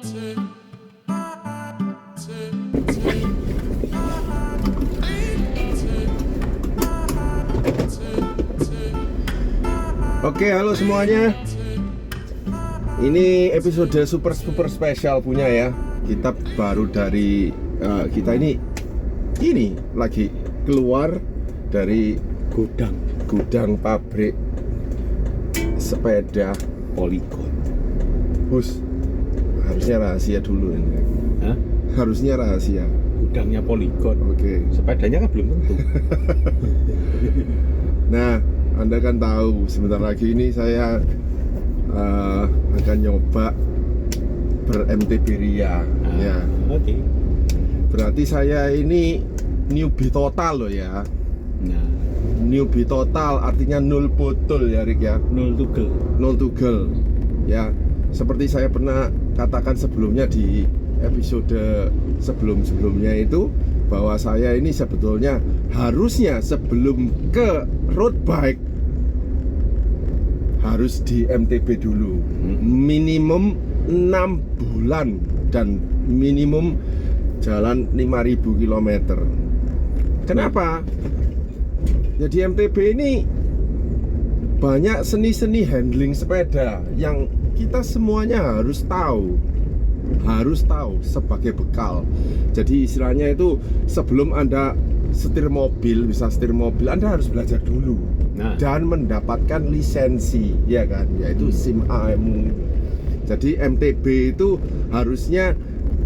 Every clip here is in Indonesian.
Oke, halo semuanya. Ini episode super spesial punya ya. Kita baru dari kita ini lagi keluar dari gudang pabrik sepeda Polygon. Bus, harusnya rahasia dulu ini. Hah? Harusnya rahasia. Gudangnya Polygon. Oke. Sepedanya kan belum tentu. Nah, Anda kan tahu sebentar lagi ini saya akan nyoba ber-MTB Ria. Ya. Oke. Berarti saya ini newbie total loh ya. Nah, Newbie total artinya nol botol ya Rick ya. nol tugel. Ya. Seperti saya pernah katakan sebelumnya di episode sebelum-sebelumnya itu, bahwa saya ini sebetulnya harusnya sebelum ke road bike harus di MTB dulu. Minimum 6 bulan dan minimum jalan 5.000 km. Kenapa? Jadi MTB ini banyak seni-seni handling sepeda yang kita semuanya harus tahu sebagai bekal. Jadi istilahnya itu sebelum Anda setir mobil, Anda harus belajar dulu. Dan mendapatkan lisensi, ya kan, yaitu SIM A-mu. Jadi MTB itu harusnya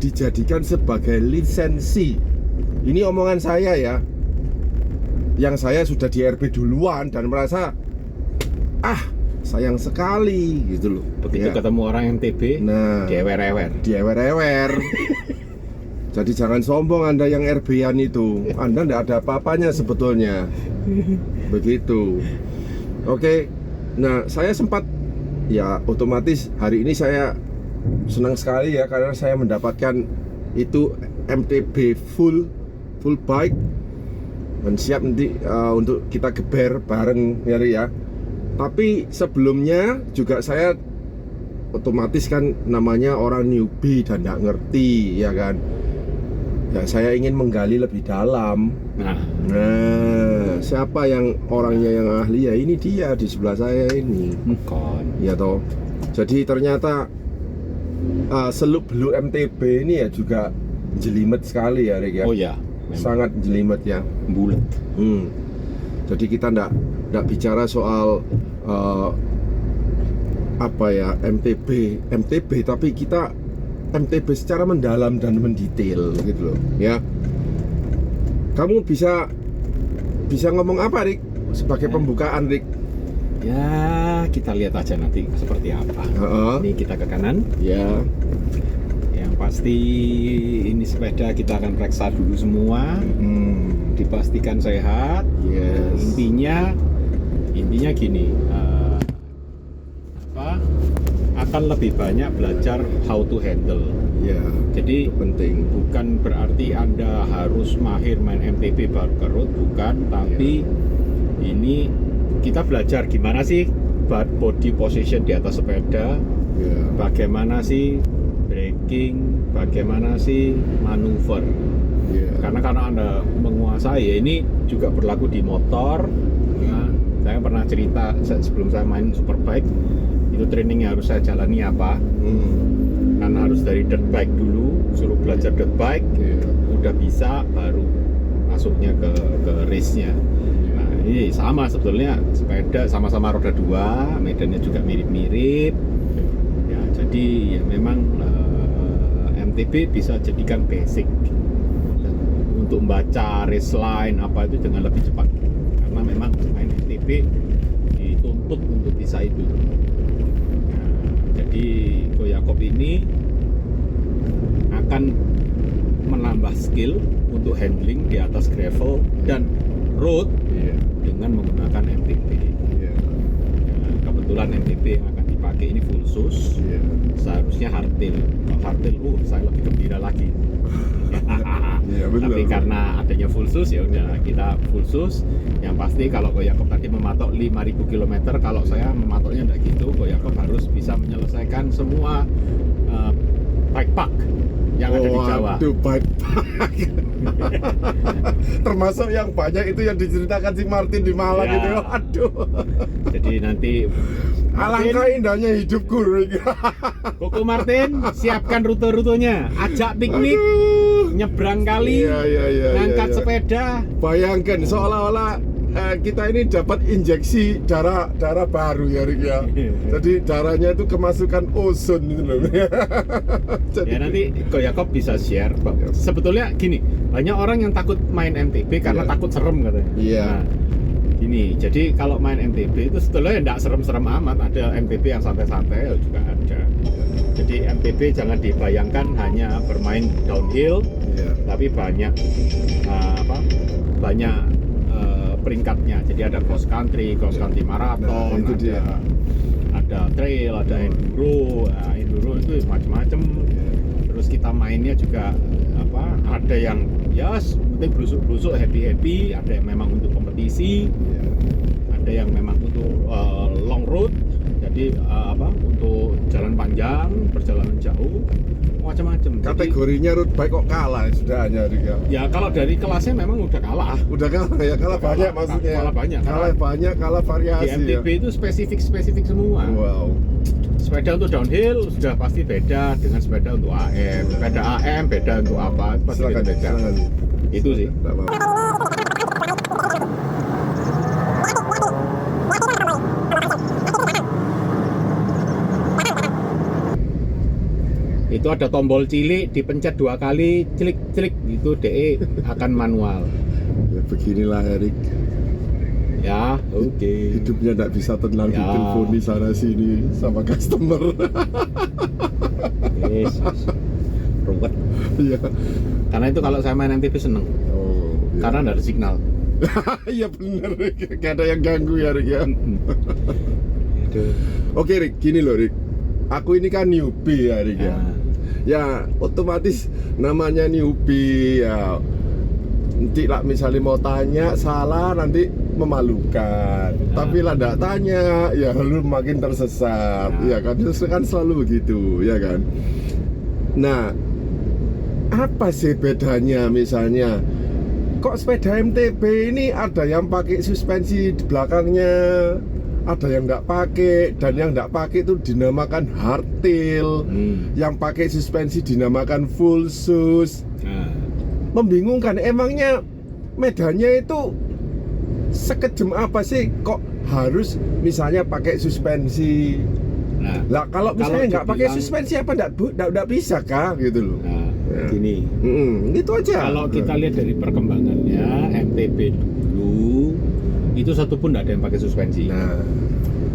dijadikan sebagai lisensi. Ini omongan saya ya, yang saya sudah di RB duluan dan merasa sayang sekali gitu loh. Begitu ketemu orang MTB, nah, diewer-ewer. Jadi jangan sombong Anda yang RB-an itu. Anda tidak ada apa-apanya sebetulnya. Begitu. Oke. Nah, saya sempat ya, otomatis hari ini saya senang sekali ya, karena saya mendapatkan itu MTB full bike dan siap nanti untuk kita geber bareng ya. Tapi sebelumnya juga saya otomatis kan namanya orang newbie dan nggak ngerti ya kan. Ya, saya ingin menggali lebih dalam. Nah, siapa yang orangnya yang ahli? Ya ini dia di sebelah saya ini. Ya toh. Jadi ternyata seluk-beluk MTB ini ya juga jelimet sekali ya Rick ya. Oh ya, sangat jelimet ya, bulat. Jadi kita ndak bicara soal MTB, tapi kita MTB secara mendalam dan mendetail gitu loh ya. Kamu bisa ngomong apa Rick sebagai pembukaan Rick? Ya, kita lihat aja nanti seperti apa. Ini kita ke kanan. Ya. Yang pasti ini sepeda kita akan periksa dulu semua. Dipastikan sehat. Yes. Intinya gini. Akan lebih banyak belajar how to handle. Ya. Jadi penting. Bukan berarti Anda harus mahir main MTB baru ke road, bukan. Tapi ini kita belajar gimana sih body position di atas sepeda, bagaimana sih braking, bagaimana sih manuver. Karena Anda menguasai, ya ini juga berlaku di motor. Nah, saya pernah cerita sebelum saya main superbike, itu trainingnya harus saya jalani apa. Karena harus dari dirt bike dulu, suruh belajar dirt bike, udah bisa baru masuknya ke race-nya. Nah, ini sama sebetulnya, sepeda sama-sama roda 2, medannya juga mirip-mirip. Ya, jadi ya memang MTB bisa jadikan basic untuk membaca race line apa itu dengan lebih cepat, karena memang main MTB dituntut untuk bisa itu. Nah, jadi Goyakop ini akan menambah skill untuk handling di atas gravel dan road dengan menggunakan MTB. Nah, kebetulan MTB yang akan dipakai ini full sus. Seharusnya hardtail. Kalau hardtail, saya lebih gembira lagi. Tapi karena adanya full sus, ya udah kita full sus. Yang pasti kalau Goyakop tadi mematok 5.000 km, kalau saya mematoknya enggak gitu. Goyakop harus bisa menyelesaikan semua bike park yang ada di Jawa. Waduh, bike park. Termasuk yang banyak itu yang diceritakan si Martin di Malang Ya. itu. Waduh. Jadi nanti Alangkah indahnya hidupku. Koko Martin siapkan rute-rutenya, ajak piknik, Aduh. nyebrang kali, Iya, ngangkat iya. sepeda. Bayangkan seolah-olah kita ini dapat injeksi darah baru ya Rik ya. Jadi darahnya itu kemasukan ozon gitu loh. Jadi, Ya nanti Ko Yakob bisa share. Sebetulnya gini, banyak orang yang takut main MTB karena Iya. takut serem katanya. Iya. Nah, gini, jadi kalau main MTB itu sebetulnya enggak serem-serem amat. Ada MTB yang santai-santai juga ada. Jadi MTB jangan dibayangkan hanya bermain downhill, Iya. tapi banyak banyak peringkatnya. Jadi ada cross country marathon, Nah, itu dia. ada trail, ada enduro. Nah, enduro itu macam-macam. Terus kita mainnya juga ada yang ya penting blusuk-blusuk, happy, ada yang memang untuk kompetisi, ada yang memang untuk long road. Jadi untuk jalan panjang, perjalanan jauh, macam-macam. Jadi, Kategorinya road bike kok kalah sudah hanya Rik ya. ya kalau dari kelasnya memang udah kalah. Udah kalah ya, kalah banyak maksudnya. Kalah banyak. Kalah banyak, kalah Di variasi MTB ya. itu spesifik semua. Wow. Sepeda untuk downhill sudah pasti beda dengan sepeda untuk AM. Sepeda AM beda untuk apa? Pasti Silakan, beda. silakan. Itu sih. Nggak apa-apa. Itu ada tombol cilik, dipencet 2 kali, celik itu DE akan manual. Ya beginilah Erik. Ya, oke. Hidupnya tidak bisa tenang Ya. diteleponi sana sini sama customer. Yes. Ruwet. Iya. Karena itu kalau saya main MTB seneng. Oh. Iya. Karena nggak ada signal. Iya bener Rik. Gak ada yang ganggu ya Rik ya. Itu. Oke Rik, gini loh Rik. Aku ini kan newbie ya Rik ya. Ya otomatis namanya newbie ya. Nanti lah misalnya mau tanya salah nanti memalukan. Tapi lah nggak tanya ya lu makin tersesat. Ya kan itu kan selalu begitu ya kan. Nah apa sih bedanya misalnya? Kok sepeda MTB ini ada yang pakai suspensi di belakangnya, ada yang nggak pakai, dan yang nggak pakai itu dinamakan hardtail, yang pakai suspensi dinamakan full sus. Nah, Membingungkan, emangnya medannya itu sekejam apa sih kok harus misalnya pakai suspensi? nah, Lah kalau misalnya nggak pakai dibilang- suspensi apa nggak bisa kah gitu loh? nah, Ya. gini. Itu aja. Kalau kita lihat dari perkembangannya MTB dulu itu satu pun tidak ada yang pakai suspensi. Nah,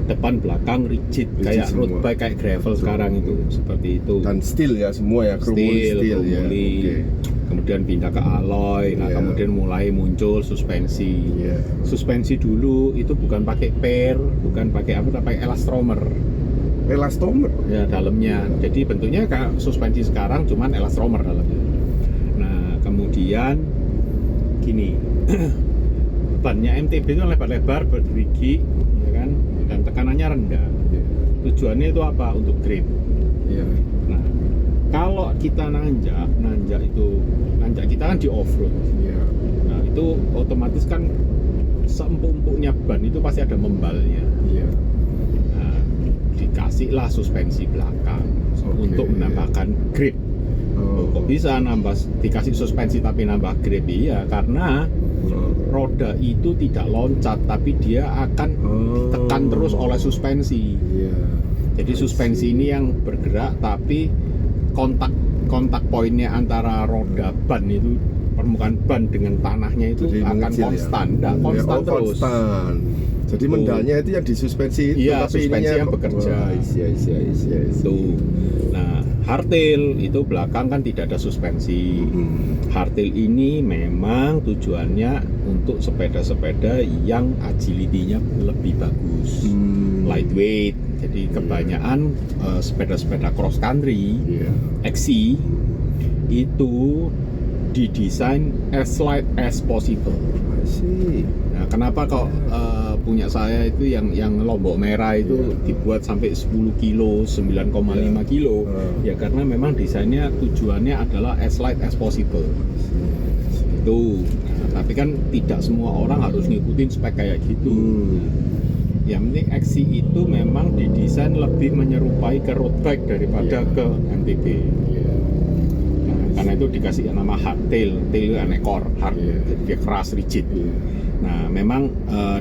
Depan belakang rigid kayak semua. road bike kayak gravel sekarang itu seperti itu. dan steel ya semua ya, kromoli Steel, steel ya. kromoli. Oke. Kemudian pindah ke alloy. Nah, Iya. kemudian mulai muncul suspensi. Iya. Suspensi dulu itu bukan pakai per, bukan pakai apa, tapi pakai elastromer. Elastomer. Ya dalamnya. Jadi bentuknya kayak suspensi sekarang, cuman elastromer dalamnya. Nah kemudian gini, bannya MTB itu lebar-lebar, bergerigi, ya kan, dan tekanannya rendah. Tujuannya itu apa? Untuk grip. Iya. Nah kalau kita nanjak kita kan di off road. Iya. Nah itu otomatis kan seempuk-empuknya ban itu pasti ada membalnya. Iya. Nah, dikasihlah suspensi belakang Oke. untuk menambahkan grip. Oh. Kok bisa dikasih suspensi tapi nambah grip? Iya, karena Oh. roda itu tidak loncat tapi dia akan ditekan terus oleh suspensi. Iya. Jadi suspensi ini yang bergerak tapi kontak poinnya antara roda ban itu, permukaan ban dengan tanahnya itu Jadi akan mengecil ya? konstan, enggak Ya, konstan oh, terus. konstan. Jadi Tuh. mendalnya itu yang disuspensi itu, Iya, tapi suspensi ininya yang bekerja. Iya. Itu. Nah, hardtail itu belakang kan tidak ada suspensi. Hardtail ini memang tujuannya untuk sepeda-sepeda yang agility-nya lebih bagus, lightweight. Jadi kebanyakan sepeda-sepeda cross country, Iya. XC itu didesain as light as possible. Masih. Nah, kenapa kok punya saya itu yang Lombok Merah itu dibuat sampai 10 kilo, 9,5 kilo. Ya karena memang desainnya tujuannya adalah as light as possible. Itu. Nah, tapi kan tidak semua orang harus ngikutin spek kayak gitu. Yang penting XC itu memang didesain lebih menyerupai ke road bike daripada ke MTB. Nah, karena itu dikasih nama hardtail, tail kan ekor, hard, jadi dia keras, rigid. Nah, memang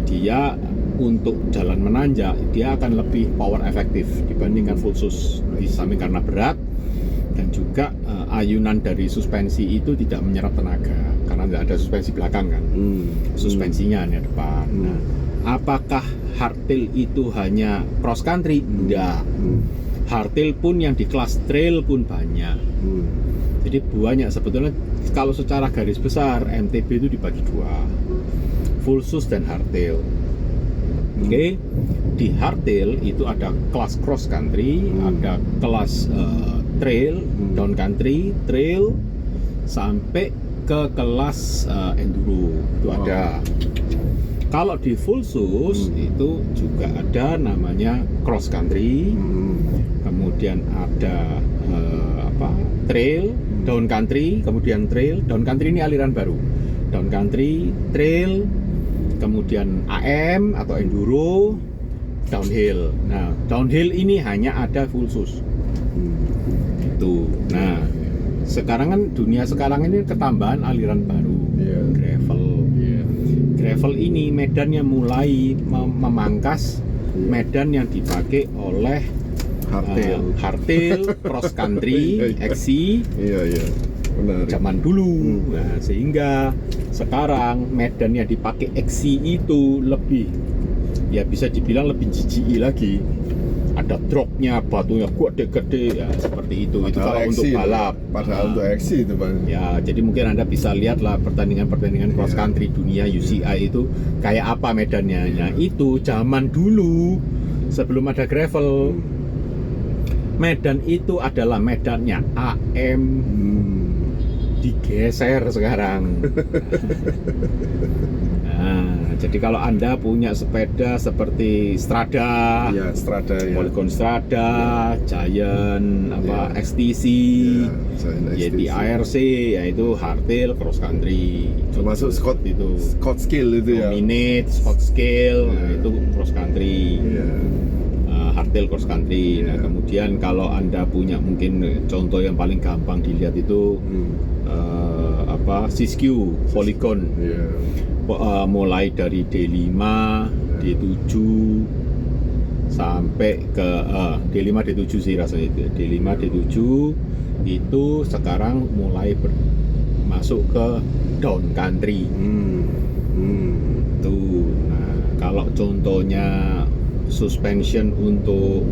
dia untuk jalan menanjak dia akan lebih power efektif dibandingkan full sus. Di samping karena berat dan juga ayunan dari suspensi itu tidak menyerap tenaga karena nggak ada suspensi belakang kan, suspensinya hanya depan. Nah, apakah hardtail itu hanya cross country? Enggak. Hardtail pun yang di kelas trail pun banyak. Jadi banyak sebetulnya. Kalau secara garis besar MTB itu dibagi dua, full sus dan hardtail. Oke. Di hardtail itu ada kelas cross country, ada kelas trail, down country, trail, sampai ke kelas enduro itu ada. Kalau di full sus itu juga ada namanya cross country, kemudian ada trail, down country, kemudian trail. Down country ini aliran baru. Down country, trail, kemudian AM atau enduro, downhill. Nah, downhill ini hanya ada full sus. Itu. Nah, sekarang kan dunia sekarang ini ketambahan aliran baru, gravel. Gravel ini medannya mulai memangkas medan yang dipakai oleh hardtail, cross country, XC. Benar. Zaman dulu. Nah, sehingga sekarang medan yang dipakai XC itu lebih, ya bisa dibilang lebih jijik lagi. Ada drop-nya, batunya gede-gede, ya seperti itu. Padahal itu kalau untuk balap. Padahal untuk XC itu Bang. Ya, jadi mungkin Anda bisa lihat lah pertandingan cross country dunia UCI itu kayak apa medannya. Nah, itu zaman dulu sebelum ada gravel. Medan itu adalah medannya AM. Digeser sekarang. Nah, jadi kalau Anda punya sepeda seperti Strada, Polygon Strada, Giant, XTC, Yeti ARC, yaitu hardtail cross country. Termasuk Scott Skill itu ya. Dominate, Scott Skill, nah, itu cross country. Hardtail cross country. Nah, kemudian kalau Anda punya mungkin contoh yang paling gampang dilihat itu Siskiyou Polygon. Mulai dari D5, D7 sampai ke D5, D7 sih rasanya itu. D5, D7 itu sekarang mulai masuk ke down country. Tuh. Nah, kalau contohnya suspension untuk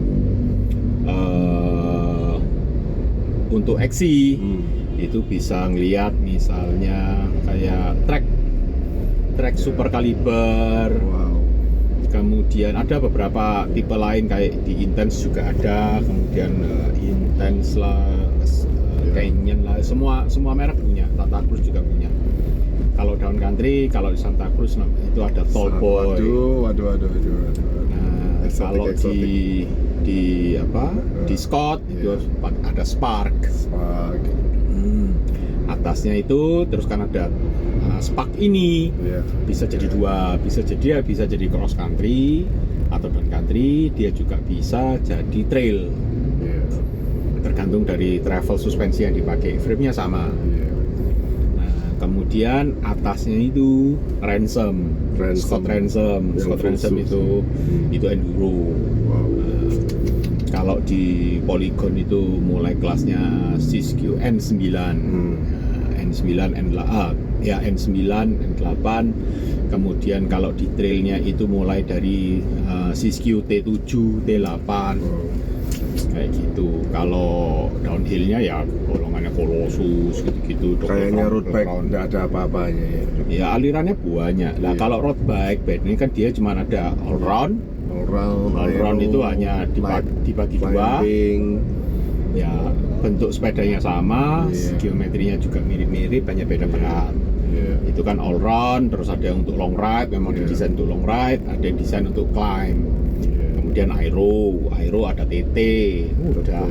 XC itu bisa ngelihat misalnya kayak track super caliber. Kemudian ada beberapa tipe lain kayak di Intense juga ada, kemudian Intense lah, Canyon lah, semua merek punya. Santa Cruz juga punya. Kalau down country, kalau di Santa Cruz itu ada Tallboy. Waduh. Nah, kalau di Scott itu ada Spark. Atasnya itu terus kan ada Spark ini bisa jadi dua, bisa jadi cross country atau down country, dia juga bisa jadi trail. Tergantung dari travel suspensi yang dipakai, frame-nya sama. Nah, kemudian atasnya itu Scott Ransom itu enduro. Kalau di Polygon itu mulai kelasnya Siskiyou N9, N9, N8. Kemudian kalau di trailnya itu mulai dari Siskiyou T7, T8, kayak gitu. Kalau downhillnya ya golongannya Colossus gitu-gitu. Kayaknya road bike nggak ada apa-apanya ya. Ya alirannya banyak. Nah kalau road bike ini kan dia cuma ada all round itu hanya dibagi dua. Ya bentuk sepedanya sama, geometrinya juga mirip-mirip, hanya beda berat. Iya. Itu kan all round, terus ada yang untuk long ride, memang Iya. didesain untuk long ride, ada yang desain untuk climb. Kemudian aero ada TT, udah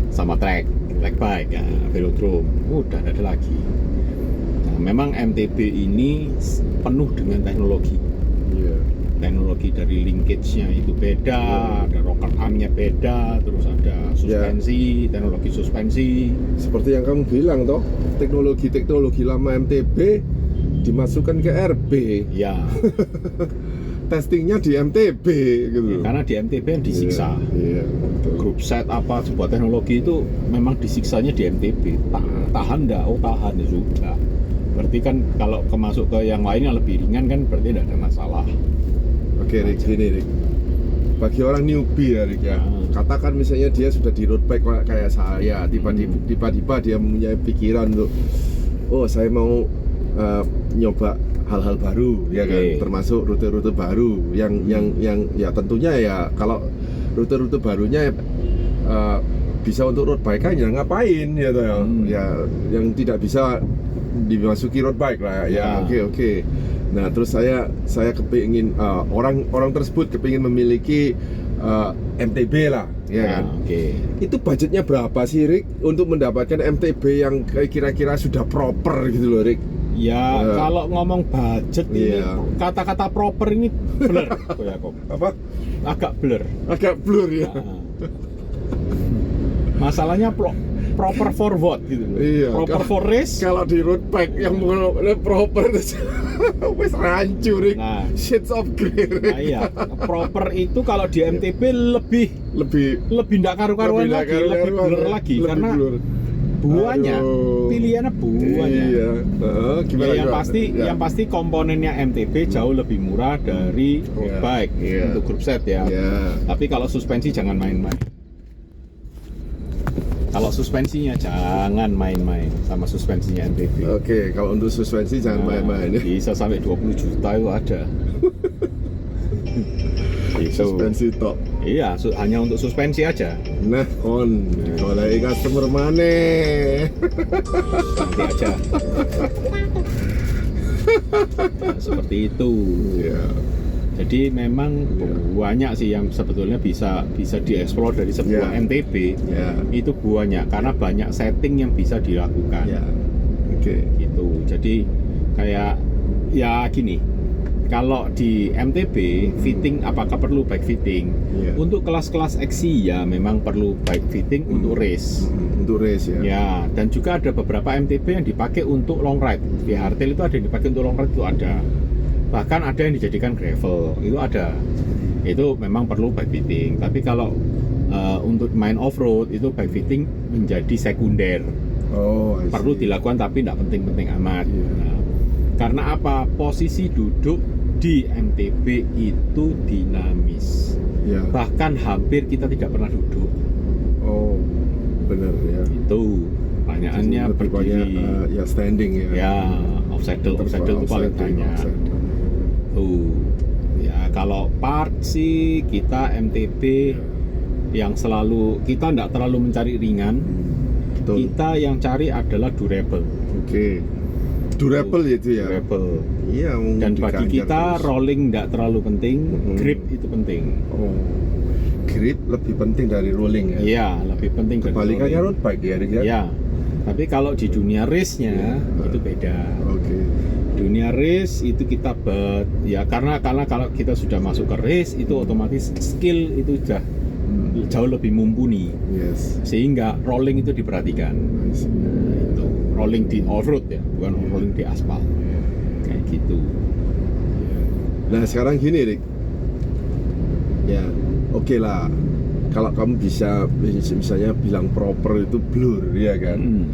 sama track bike ya, velodrome, udah nggak ada lagi. Nah, memang MTB ini penuh dengan teknologi. Iya. Teknologi dari linkage-nya itu beda, ada rocker arm-nya beda, terus ada suspensi, teknologi suspensi. Seperti yang kamu bilang toh, teknologi lama MTB dimasukkan ke RB, Ya, testingnya di MTB gitu. karena di MTB yang disiksa. Iya, betul. Grup set apa sebuah teknologi itu memang disiksanya di MTB. Tahan nggak? Oh tahan ya sudah. Berarti kan kalau masuk ke yang lain yang lebih ringan kan berarti tidak ada masalah. Oke, Rick, gini Rick. Bagi orang newbie ya Rick ya, Hmm. katakan misalnya dia sudah di road bike kayak saya, tiba-tiba dia mempunyai pikiran untuk, oh saya mau nyoba hal-hal baru, ya kan, Oke. termasuk rute-rute baru yang ya tentunya ya kalau rute-rute barunya bisa untuk road bike kan ya ngapain ya toh ya. Ya yang tidak bisa dimasuki road bike lah ya. Oke. Nah terus saya kepingin orang tersebut kepingin memiliki MTB lah ya kan. Oke. Itu budgetnya berapa sih Rick untuk mendapatkan MTB yang kira-kira sudah proper gitu loh Rick? Ya, kalau ngomong budget ini Iya. kata-kata proper ini blur, Koyakop. Apa? Agak blur. Agak blur ya. Nah, masalahnya proper for what gitu loh. Iya, Proper for race. Kalau di road bike yang proper wes hancur Rick. Nah. Shades of grey Rick. Nah, iya, proper itu kalau di MTB lebih ndak karu-karuan lagi, lebih blur lagi karena buahnya, Aduh. pilihannya buahnya. Iya. Gimana, Ya, gimana? yang pasti komponennya MTB jauh lebih murah dari road Iya, bike iya. untuk grup set ya. Iya. Tapi kalau suspensi jangan main-main. Kalau suspensinya jangan main-main sama suspensinya MTB. Oke, kalau untuk suspensi jangan Nah, main-main ya. Bisa sampai 20 juta itu ada. Itu. Suspensi top. Iya, hanya untuk suspensi aja. Nah, digoleki customer maneh. Nanti aja. Ya, seperti itu. Iya. Jadi memang banyak sih yang sebetulnya bisa dieksplor dari sebuah Ya. MTB. Ya. Itu banyak karena banyak setting yang bisa dilakukan. Ya. Oke. Gitu. Jadi kayak ya gini. Kalau di MTB fitting apakah perlu bike fitting? Ya. Untuk kelas-kelas XC ya memang perlu bike fitting untuk race. Untuk race ya. Ya, dan juga ada beberapa MTB yang dipakai untuk long ride. Di hardtail itu ada yang dipakai untuk long ride itu ada. Bahkan ada yang dijadikan gravel itu ada. Itu memang perlu bike fitting. Tapi kalau untuk main off road itu bike fitting menjadi sekunder. Oh, I see. Perlu dilakukan tapi tidak penting-penting amat. Iya. Nah, karena apa? Posisi duduk di MTB itu dinamis. Ya. Bahkan hampir kita tidak pernah duduk. Oh, benar ya. Itu pertanyaannya Lebih banyak berdiri. ya standing ya. Ya, off-saddle itu paling banyak. Tuh. Ya, kalau part sih kita MTB yang selalu kita tidak terlalu mencari ringan. Betul. Kita yang cari adalah durable. Oke. Durable itu ya. Durable. Iya, Dan bagi diganjar kita terus. rolling tidak terlalu penting, grip itu penting. Oh. Grip lebih penting dari rolling ya. Iya, lebih penting dari Kebalikannya rolling. road bike ya, Rick ya. Ya. Tapi kalau di dunia race-nya itu beda. Oke. Dunia race itu kita ya karena kalau kita sudah masuk ke race itu otomatis skill itu sudah jauh lebih mumpuni. Yes. Sehingga rolling itu diperhatikan. I see. Itu rolling di off road ya, bukan rolling di aspal. Kayak gitu. Nah sekarang gini Rick. Ya, oke lah. Kalau kamu bisa misalnya bilang proper itu blur ya kan.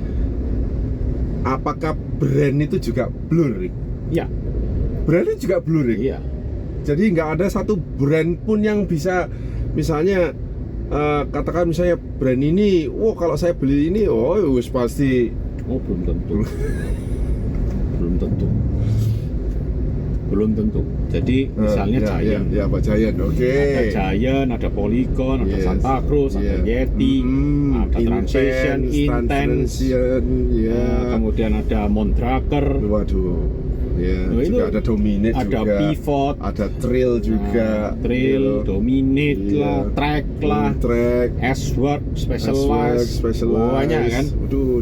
Apakah brand itu juga blur Rick? Ya, Brand itu juga blur Rick? iya. Jadi nggak ada satu brand pun yang bisa misalnya katakan misalnya brand ini, oh kalau saya beli ini, oh wis pasti. Oh belum tentu. Belum tentu. belum tentu. Jadi misalnya Giant, ya Pak Giant, oke. Ada Giant, ada Polygon, ada Santa Cruz, ada Yeti, ada Transition, Intense, kemudian ada Mondraker. Waduh, ya. Nah, juga ada Dominate, ada juga. Pivot, ada Trail juga. Trail, Dominate lah, Track lah, Track, S-Work, Specialized, banyak kan.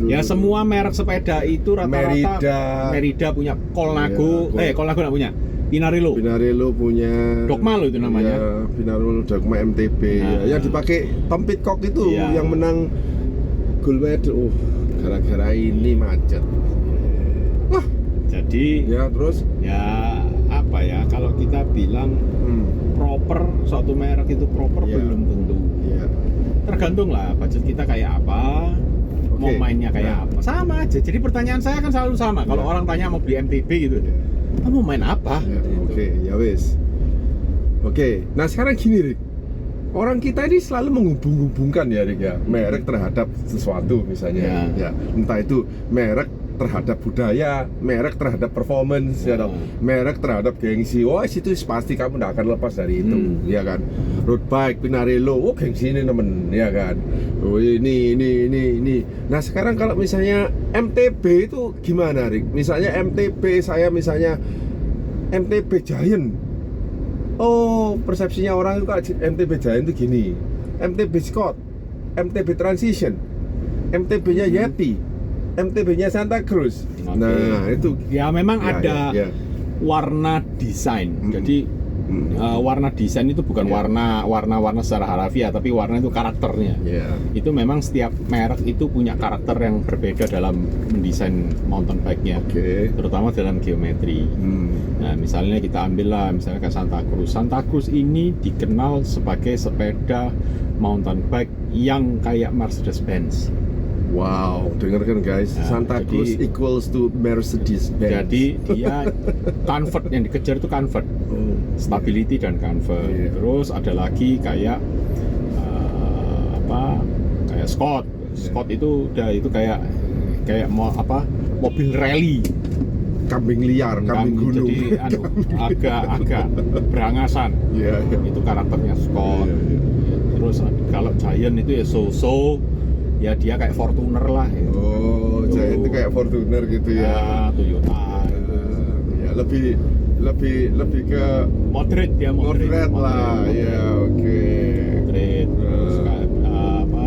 Ya semua merek sepeda itu rata-rata Merida punya, Colnago, Colnago nggak punya. Pinarello punya. Dogma lo itu namanya. Ya, Pinarello Dogma MTB. Yang dipakai Tom Pidcock itu yang menang gold medal. Gara-gara ini macet. Wah. Jadi ya terus ya apa ya, kalau kita bilang proper suatu merek itu proper belum tentu. Tergantung lah budget kita kayak apa, mau mainnya kayak apa. Sama aja. Jadi pertanyaan saya kan selalu sama. Kalau orang tanya mau beli MTB gitu, kamu mau main apa? Ya wis. Oke, nah sekarang gini Rik, orang kita ini selalu menghubung-hubungkan ya Rik ya, merek terhadap sesuatu misalnya, ya entah itu merek terhadap budaya, merek terhadap performance, ya dong, merek terhadap gengsi. Oh itu pasti kamu tidak akan lepas dari itu, ya kan? Road bike, Pinarello, oh gengsi ini temen, ya kan? Oh ini. Nah sekarang kalau misalnya MTB itu gimana Rik? Misalnya MTB saya misalnya MTB Giant. Oh, persepsinya orang itu kalau MTB Giant itu gini. MTB Scott, MTB Transition, MTB-nya Yeti, MTB-nya Santa Cruz. Nah, itu ya memang ada warna desain. Jadi warna desain itu bukan warna secara harafiah, tapi warna itu karakternya. Itu memang setiap merek itu punya karakter yang berbeda dalam mendesain mountain bike-nya, terutama dalam geometri. Nah, misalnya kita ambil lah, misalnya kayak Santa Cruz. Santa Cruz ini dikenal sebagai sepeda mountain bike yang kayak Mercedes-Benz. Wow, dengarkan guys, Santa Cruz equals to Mercedes-Benz. Jadi dia comfort, yang dikejar itu comfort, stability dan comfort. Terus ada lagi kayak kayak Scott. Scott itu udah itu kayak mobil rally. Kambing liar, kambing gunung. Jadi agak berangasan. Itu karakternya Scott. Terus kalau Giant itu ya so-so. Ya dia kayak Fortuner lah. Oh, Giant itu kayak Fortuner gitu ya. Toyota. Ya lebih ke moderate dia, moderate lah. Ya, oke. Moderate. Terus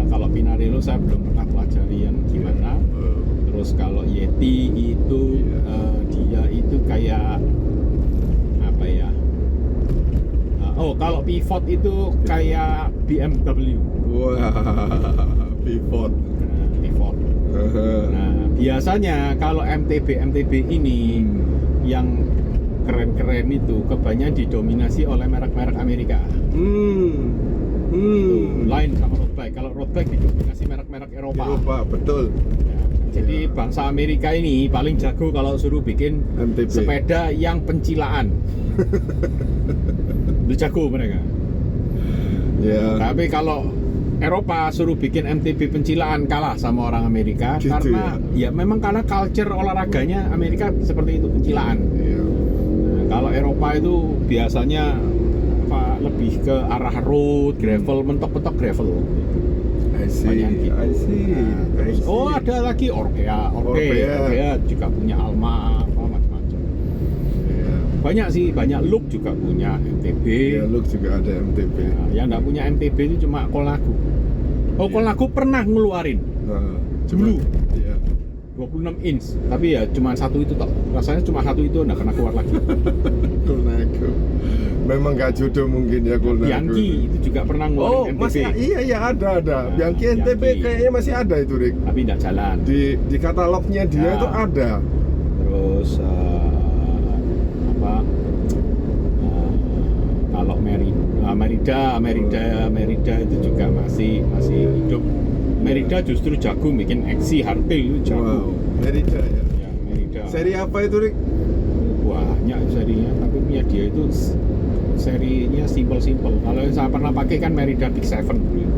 kalau Pinarello saya belum pernah pelajari yang gimana. Terus kalau Yeti itu dia itu kayak apa ya? Kalau Pivot itu kayak BMW. Wah. Pivot. Nah, biasanya kalau MTB ini yang keren-keren itu kebanyakan didominasi oleh merek-merek Amerika. Lain sama road bike. Kalau road bike didominasi merek-merek Eropa. Betul. Jadi bangsa Amerika ini paling jago kalau suruh bikin MTB. Sepeda yang pencilaan. Itu jago mereka. Tapi kalau Eropa suruh bikin MTB pencilaan kalah sama orang Amerika gitu, karena memang karena culture olahraganya Amerika seperti itu, pencilaan. Nah, kalau Eropa itu biasanya lebih ke arah road, gravel, mentok-mentok gravel. I see. Ada lagi Orbea juga punya Alma, macam-macam. Banyak sih, banyak Look juga punya MTB. Look juga ada MTB. Yang nggak punya MTB itu cuma Colnago. Colnago pernah ngeluarin dulu 26 inch, tapi ya cuma satu itu toh. Rasanya cuma satu itu, nggak kena keluar lagi. Colnago memang nggak jodoh mungkin ya Colnago. Bianchi itu juga pernah ngeluarin MTB. Iya ada. Bianchi MTB kayaknya masih ada itu Rik. Tapi nggak jalan. Di katalognya dia itu ada. Terus kalau Merida itu juga masih hidup. Merida justru jago bikin XC hardtail itu jago. Merida ya. Merida. Seri apa itu Rik? Banyak serinya, tapi punya dia itu serinya simple. Kalau yang saya pernah pakai kan Merida Big 7 dulu.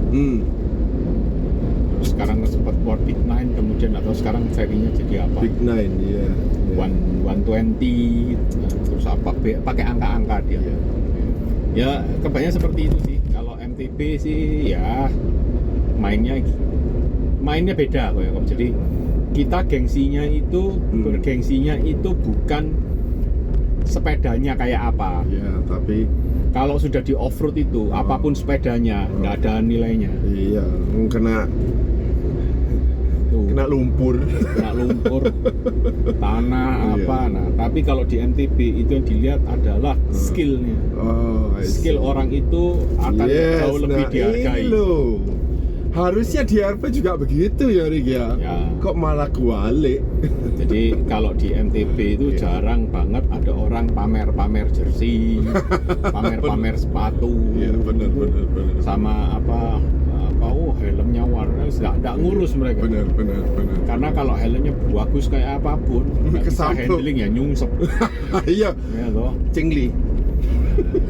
sekarang sempat World Big 9 kemudian atau sekarang serinya jadi apa? Big Nine, iya. 120, terus apa? Pakai angka-angka dia. Iya. Ya kebanyakan seperti itu sih. Kalau MTB sih ya mainnya beda kok ya. Jadi kita gengsinya itu bergengsinya itu bukan sepedanya kayak apa. Ya, tapi Kalau sudah di off-road itu apapun sepedanya nggak ada nilainya. iya, kena Tuh, lumpur. kena lumpur, tanah Iya. apa. Nah, tapi kalau di MTB itu yang dilihat adalah skillnya. Oh, I see. Skill orang itu akan Yes, jauh lebih nah dihargai. ini loh. Harusnya di RP juga begitu ya, Rik ya. Ya. Kok malah kualik? Jadi kalau di MTB itu Iya. jarang banget ada orang pamer-pamer jersey, pamer-pamer sepatu, Iya, benar. sama apa helmnya warna nggak ngurus mereka. Benar. Karena kalau helmnya bagus kayak apapun, nggak bisa Kesamplung. handling ya nyungsep. Iya, Ya toh. cingli.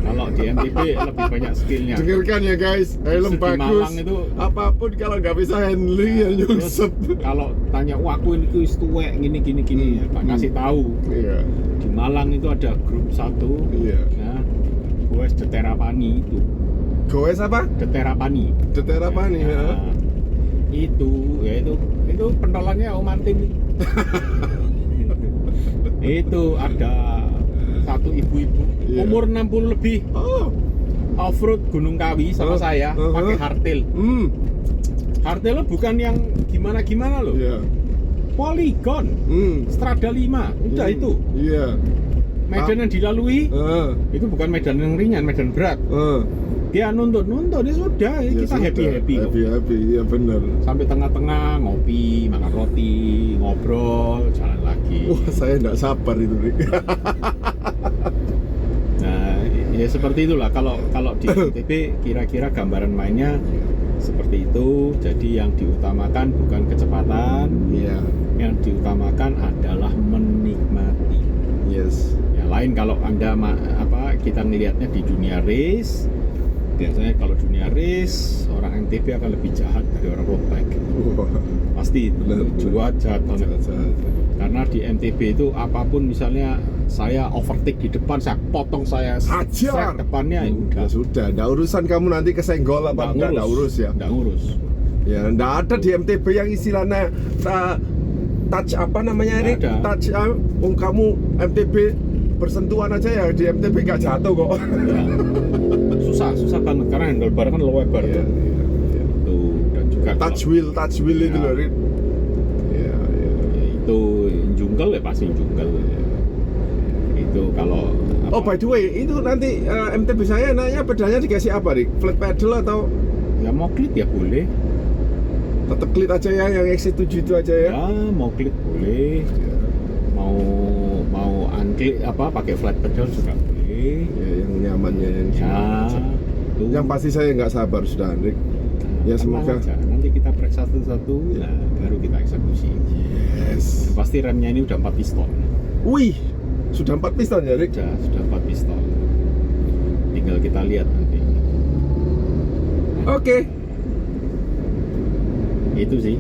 Kalau di MTB lebih banyak skillnya. Dengarkan ya guys, helm Di bagus. Malang itu Apapun kalau nggak bisa handling ya Terus nyungsep. kalau tanya wah aku ini wis tuwek gini ya Pak kasih tahu. Iya, Di Malang itu ada grup 1. iya. Nah, gue Deterapani itu. Goes apa? Deterapani. Deterapani ya. Nah, itu pentolannya Om Antin. Itu ada satu ibu-ibu Iya. umur 60 lebih Oh. off-road Gunung Kawi sama saya pakai hardtail. Hardtail bukan yang gimana-gimana loh. Iya. Polygon, Strada 5, udah itu. Iya. Medan yang dilalui itu bukan medan yang ringan, medan berat. Dia nuntut dia sudah, Ya kita sudah. happy kok. Happy, ya benar. Sampai tengah-tengah ngopi, makan roti, ngobrol, jalan lagi. Wah, saya nggak sabar itu, Rik. Nah, ya seperti itulah. Kalau di MTB kira-kira gambaran mainnya seperti itu. Jadi yang diutamakan bukan kecepatan, Iya. yang diutamakan adalah menikmati. Yes. Ya lain kalau Anda kita ngelihatnya di dunia race. Biasanya kalau dunia race orang MTB akan lebih jahat dari orang road bike. Wah, Pasti Benar. jahat banget. jahat. Karena di MTB itu apapun misalnya saya overtake di depan, saya potong, saya Hajar. strike depannya ya udah. Ya sudah, nggak urusan kamu nanti kesenggol apa enggak, nggak urus ya. Nggak ngurus. Ya, nggak ada di MTB yang istilahnya touch apa namanya ini? Nggak ada. Touch, kamu MTB bersentuhan aja ya, di MTB nggak jatuh kok. Ya. Susah banget karena handlebar kan lebar Iya, tuh. iya. Tuh, dan juga Touch wheel itu Ya. loh, Rik. Iya, iya. ya, itu jungkel ya pasti jungkel. Itu kalau Oh, by the way, itu nanti MTB saya nanya pedalnya dikasih apa, Rik? Flat pedal atau ya mau klit ya boleh. tetap klit aja ya, yang XC7 itu aja ya? Ya mau klit boleh. Mau unklit pakai flat pedal juga boleh. Ya, yang nyamannya yang Ya, itu. Yang pasti saya nggak sabar sudah, Rik. Ya, Tenang semoga. aja. Nanti kita break satu-satu, nah baru kita eksekusi. Yes. Pasti remnya ini udah 4 piston. Wih, sudah 4 piston ya, Rik? Sudah 4 piston. Tinggal kita lihat nanti. Oke. Itu sih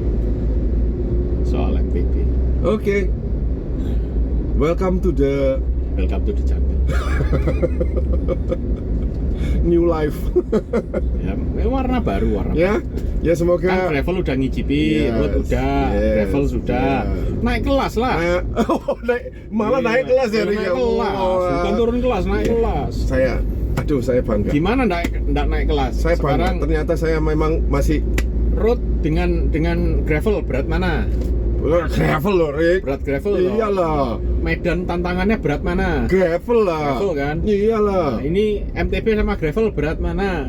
soal MTB. Oke. Welcome to the Welcome to the jungle. new life. Ya, warna baru. Ya, ya Kan semoga. gravel udah ngicipi, Yes, road udah, yes, gravel sudah. yeah. Naik kelas lah. Malah naik kelas ya, Rik. Naik kelas. Bukan turun kelas, naik kelas. Saya bangga. Gimana nggak naik kelas? Saya bangga. Sekarang Ternyata saya memang masih road dengan gravel berat mana? gravel loh, Rik. Berat gravel loh. Iyalah. Medan tantangannya berat mana? Gravel lah. Gravel kan? Iyalah. Nah, ini MTB sama gravel berat mana?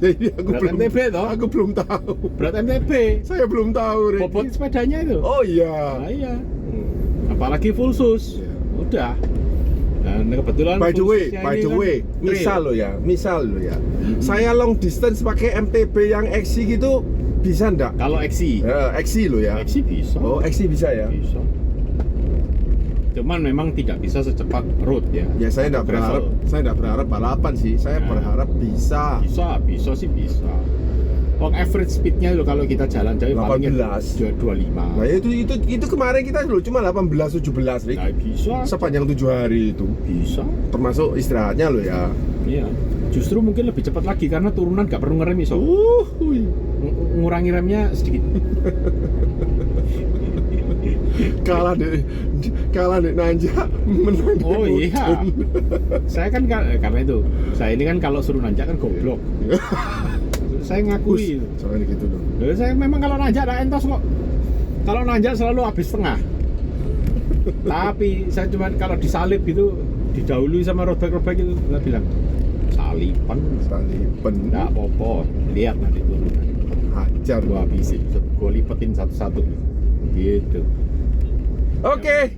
Jadi aku Berat MTB toh? Aku belum tahu. Berat MTB. Saya belum tahu, Rik. Bobot sepedanya itu. Oh iya. Nah, iya. Apalagi full sus. Iya. Udah. Dan kebetulan By the full way, susnya by ini the kan way, trail. misal lo ya. Saya long distance pakai MTB yang XC gitu bisa ndak? Kalau XC, XC lo ya. XC bisa. Oh, XC bisa ya. Bisa. Cuman memang tidak bisa secepat road ya. Ya saya ndak Gravel. berharap, balapan sih. Saya Nah. berharap bisa. Bisa sih bisa. Wong average speednya loh kalau kita jalan jauh paling 18. 25. Nah itu kemarin kita loh cuma 18-17 Rik. Nah, bisa. Sepanjang 7 hari itu. Bisa. Termasuk istirahatnya loh ya. Iya. Justru mungkin lebih cepat lagi karena turunan nggak perlu ngerem iso. Hui. Ngurangi remnya sedikit. kalah di nanjak menang. Oh iya. Saya kan karena itu. Saya ini kan kalau suruh nanjak kan goblok. Saya ngakui. Soalnya gitu loh. Loh, saya memang kalau nanjak tak entos kok. Kalau nanjak selalu habis setengah. Tapi saya cuma kalau disalip gitu didahului sama robek-robek itu saya bilang salipan enggak apa-apa. Lihat nanti turunan. Hajar Gua habisin, gua lipetin satu-satu gitu. Oke.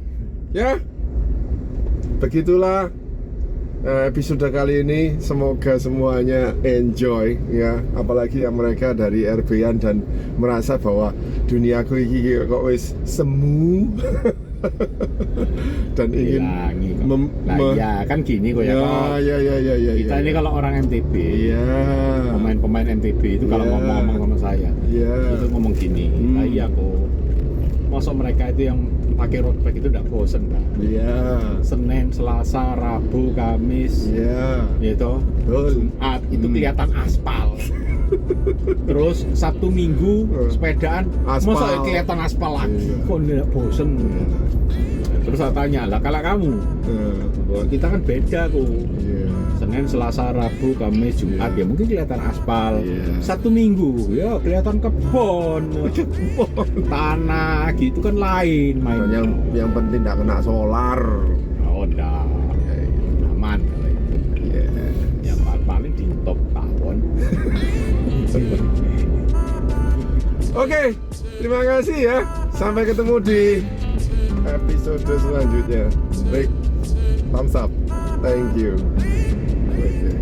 Ya. Begitulah episode kali ini, semoga semuanya enjoy ya, apalagi yang mereka dari RB-an dan merasa bahwa duniaku ini kok wis semu dan ingin ya kan gini kok ya, ya, kita ini kalau orang MTB pemain MTB itu kalau ngomong sama saya itu ngomong gini, iya kok masuk mereka itu yang pakai road bike itu tidak bosen kan? Senin, Selasa, Rabu, Kamis, gitu. Jumat itu kelihatan aspal. Terus Sabtu Minggu sepedaan, masa kelihatan aspal lagi? Kok tidak bosen? Terus saya tanya lah, kalau kamu, kita kan beda kok. Senin, Selasa, Rabu, Kamis, Jumat ya mungkin kelihatan aspal. Sabtu Minggu ya kelihatan kebon, tanah gitu kan lain main. Yang penting tidak kena solar. Oh enggak, aman. Yang paling di top tawon. Oke, terima kasih ya. Sampai ketemu di episode selanjutnya. Baik, thumbs up. Thank you. Okay.